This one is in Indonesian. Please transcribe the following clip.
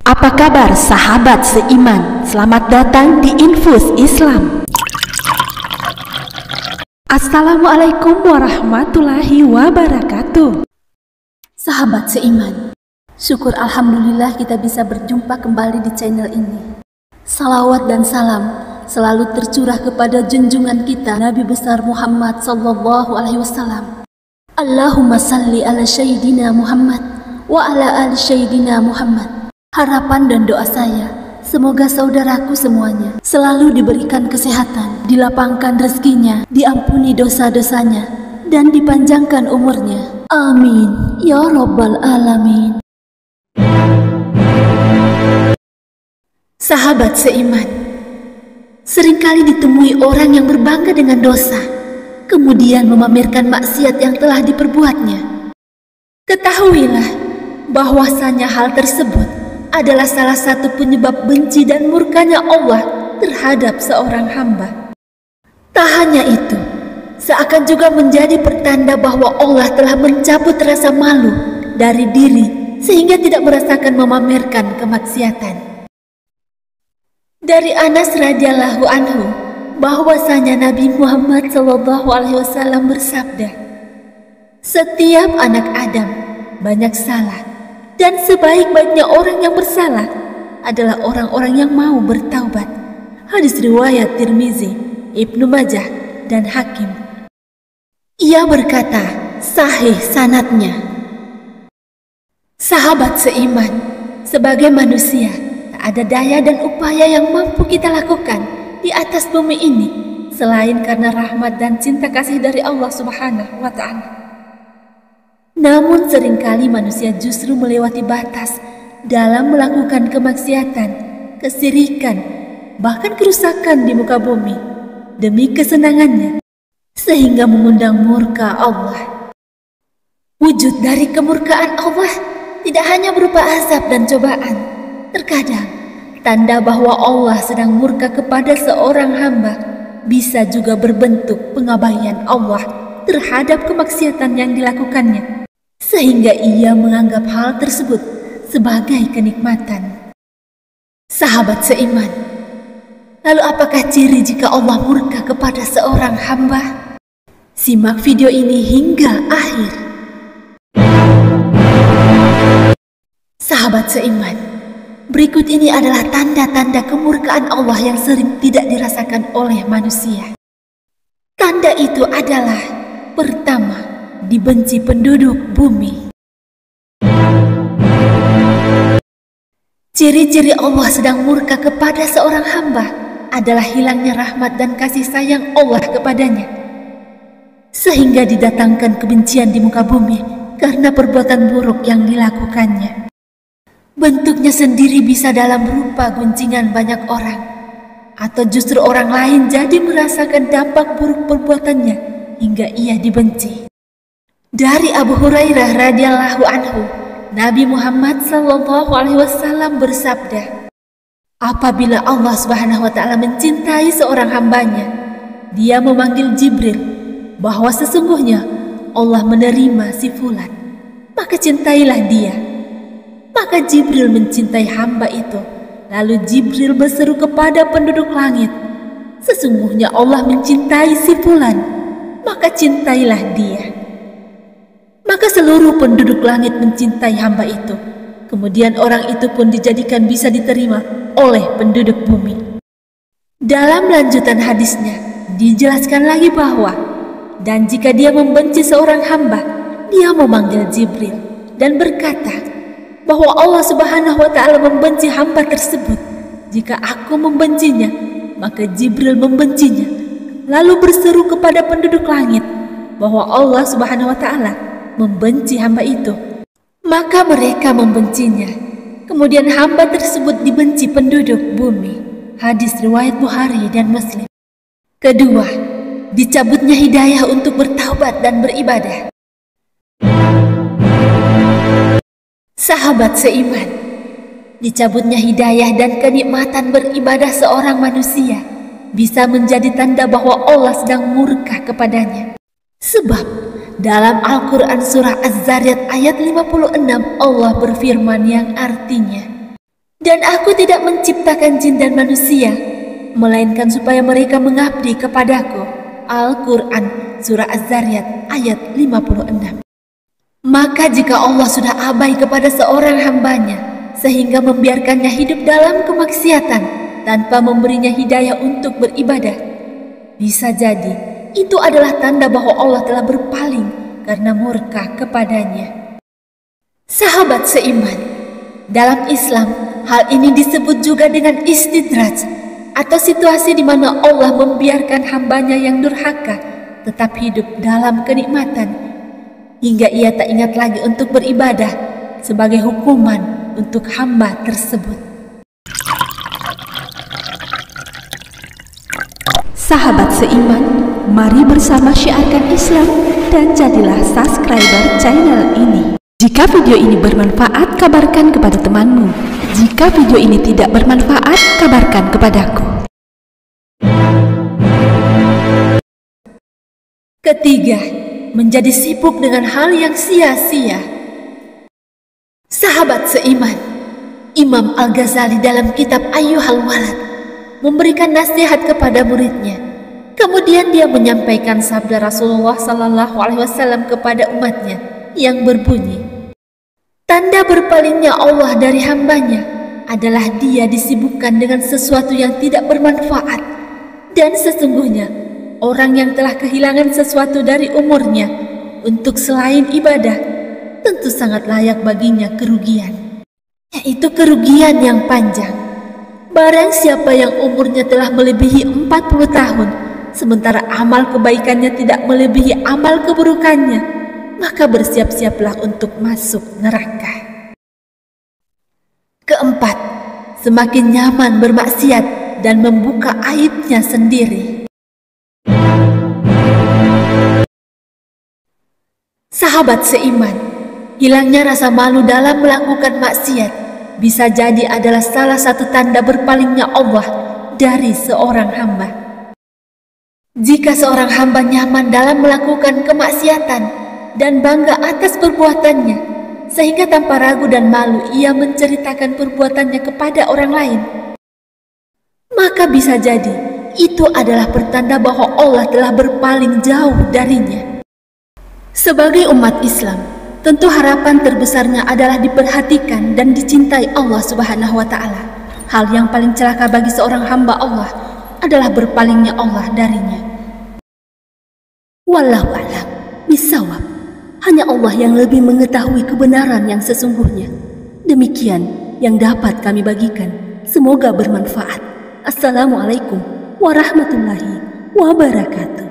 Apa kabar sahabat seiman? Selamat datang di Infus Islam. Assalamualaikum warahmatullahi wabarakatuh. Sahabat seiman, syukur alhamdulillah kita bisa berjumpa kembali di channel ini. Salawat dan salam selalu tercurah kepada junjungan kita Nabi besar Muhammad sallallahu alaihi wasallam. Allahumma salli ala sayyidina Muhammad wa ala ali sayyidina Muhammad. Harapan dan doa saya, semoga saudaraku semuanya selalu diberikan kesehatan, dilapangkan rezekinya, diampuni dosa-dosanya, dan dipanjangkan umurnya. Amin ya rabbal alamin. Sahabat seiman, seringkali ditemui orang yang berbangga dengan dosa, kemudian memamerkan maksiat yang telah diperbuatnya. Ketahuilah bahwasanya hal tersebut adalah salah satu penyebab benci dan murkanya Allah terhadap seorang hamba. Tak hanya itu, seakan juga menjadi pertanda bahwa Allah telah mencabut rasa malu dari diri sehingga tidak merasakan memamerkan kemaksiatan. Dari Anas radhiyallahu anhu bahwasanya Nabi Muhammad SAW bersabda, "Setiap anak Adam banyak salah, dan sebaik-baiknya orang yang bersalah adalah orang-orang yang mau bertaubat." Hadis riwayat Tirmizi, Ibnu Majah, dan Hakim. Ia berkata, sahih sanadnya. Sahabat seiman, sebagai manusia, tak ada daya dan upaya yang mampu kita lakukan di atas bumi ini selain karena rahmat dan cinta kasih dari Allah Subhanahu wa Ta'ala. Namun seringkali manusia justru melewati batas dalam melakukan kemaksiatan, kesirikan, bahkan kerusakan di muka bumi demi kesenangannya, sehingga mengundang murka Allah. Wujud dari kemurkaan Allah tidak hanya berupa azab dan cobaan. Terkadang tanda bahwa Allah sedang murka kepada seorang hamba bisa juga berbentuk pengabaian Allah terhadap kemaksiatan yang dilakukannya, sehingga ia menganggap hal tersebut sebagai kenikmatan. Sahabat seiman, lalu apakah ciri jika Allah murka kepada seorang hamba? Simak video ini hingga akhir. Sahabat seiman, berikut ini adalah tanda-tanda kemurkaan Allah yang sering tidak dirasakan oleh manusia. Tanda itu adalah: pertama, dibenci penduduk bumi. Ciri-ciri Allah sedang murka kepada seorang hamba adalah hilangnya rahmat dan kasih sayang Allah kepadanya, sehingga didatangkan kebencian di muka bumi karena perbuatan buruk yang dilakukannya. Bentuknya sendiri bisa dalam berupa guncingan banyak orang, atau justru orang lain jadi merasakan dampak buruk perbuatannya hingga ia dibenci. Dari Abu Hurairah radhiyallahu anhu, Nabi Muhammad SAW bersabda, apabila Allah Subhanahu wa Ta'ala mencintai seorang hambanya, Dia memanggil Jibril bahwa sesungguhnya Allah menerima si fulan, maka cintailah dia. Maka Jibril mencintai hamba itu. Lalu Jibril berseru kepada penduduk langit, sesungguhnya Allah mencintai si fulan, maka cintailah dia. Maka seluruh penduduk langit mencintai hamba itu. Kemudian orang itu pun dijadikan bisa diterima oleh penduduk bumi. Dalam lanjutan hadisnya dijelaskan lagi bahwa, dan jika dia membenci seorang hamba, dia memanggil Jibril dan berkata bahwa Allah Subhanahu wa Ta'ala membenci hamba tersebut. Jika aku membencinya, maka Jibril membencinya. Lalu berseru kepada penduduk langit bahwa Allah Subhanahu wa Ta'ala membenci hamba itu, maka mereka membencinya. Kemudian hamba tersebut dibenci penduduk bumi. Hadis riwayat Bukhari dan Muslim. Kedua, dicabutnya hidayah untuk bertaubat dan beribadah. Sahabat seiman, dicabutnya hidayah dan kenikmatan beribadah seorang manusia bisa menjadi tanda bahwa Allah sedang murka kepadanya. Sebab dalam Al-Quran surah Az-Zariyat ayat 56 Allah berfirman yang artinya, Dan aku tidak menciptakan jin dan manusia, melainkan supaya mereka mengabdi kepadaku. Al-Quran Surah Az-Zariyat ayat 56. Maka jika Allah sudah abai kepada seorang hambanya, sehingga membiarkannya hidup dalam kemaksiatan tanpa memberinya hidayah untuk beribadah, bisa jadi itu adalah tanda bahwa Allah telah berpaling karena murka kepadanya. Sahabat seiman, dalam Islam, hal ini disebut juga dengan istidraj, atau situasi di mana Allah membiarkan hambanya yang durhaka tetap hidup dalam kenikmatan, hingga ia tak ingat lagi untuk beribadah sebagai hukuman untuk hamba tersebut. Sahabat seiman, mari bersama syiarkan Islam dan jadilah subscriber channel ini. Jika video ini bermanfaat, kabarkan kepada temanmu. Jika video ini tidak bermanfaat, kabarkan kepadaku. Ketiga, menjadi sibuk dengan hal yang sia-sia. Sahabat seiman, Imam Al-Ghazali dalam kitab Ayyuhal Walad memberikan nasihat kepada muridnya. Kemudian dia menyampaikan sabda Rasulullah SAW kepada umatnya yang berbunyi, tanda berpalingnya Allah dari hambanya adalah dia disibukkan dengan sesuatu yang tidak bermanfaat, dan sesungguhnya orang yang telah kehilangan sesuatu dari umurnya untuk selain ibadah tentu sangat layak baginya kerugian, yaitu kerugian yang panjang. Barang siapa yang umurnya telah melebihi 40 tahun sementara amal kebaikannya tidak melebihi amal keburukannya, maka bersiap-siaplah untuk masuk neraka. Keempat, semakin nyaman bermaksiat dan membuka aibnya sendiri. Sahabat seiman, hilangnya rasa malu dalam melakukan maksiat bisa jadi adalah salah satu tanda berpalingnya Allah dari seorang hamba. Jika seorang hamba nyaman dalam melakukan kemaksiatan dan bangga atas perbuatannya, sehingga tanpa ragu dan malu ia menceritakan perbuatannya kepada orang lain, maka bisa jadi itu adalah pertanda bahwa Allah telah berpaling jauh darinya. Sebagai umat Islam, tentu harapan terbesarnya adalah diperhatikan dan dicintai Allah Subhanahu wa Ta'ala. Hal yang paling celaka bagi seorang hamba Allah adalah berpalingnya Allah darinya. Wallahu a'lam bishawab. Hanya Allah yang lebih mengetahui kebenaran yang sesungguhnya. Demikian yang dapat kami bagikan. Semoga bermanfaat. Assalamualaikum warahmatullahi wabarakatuh.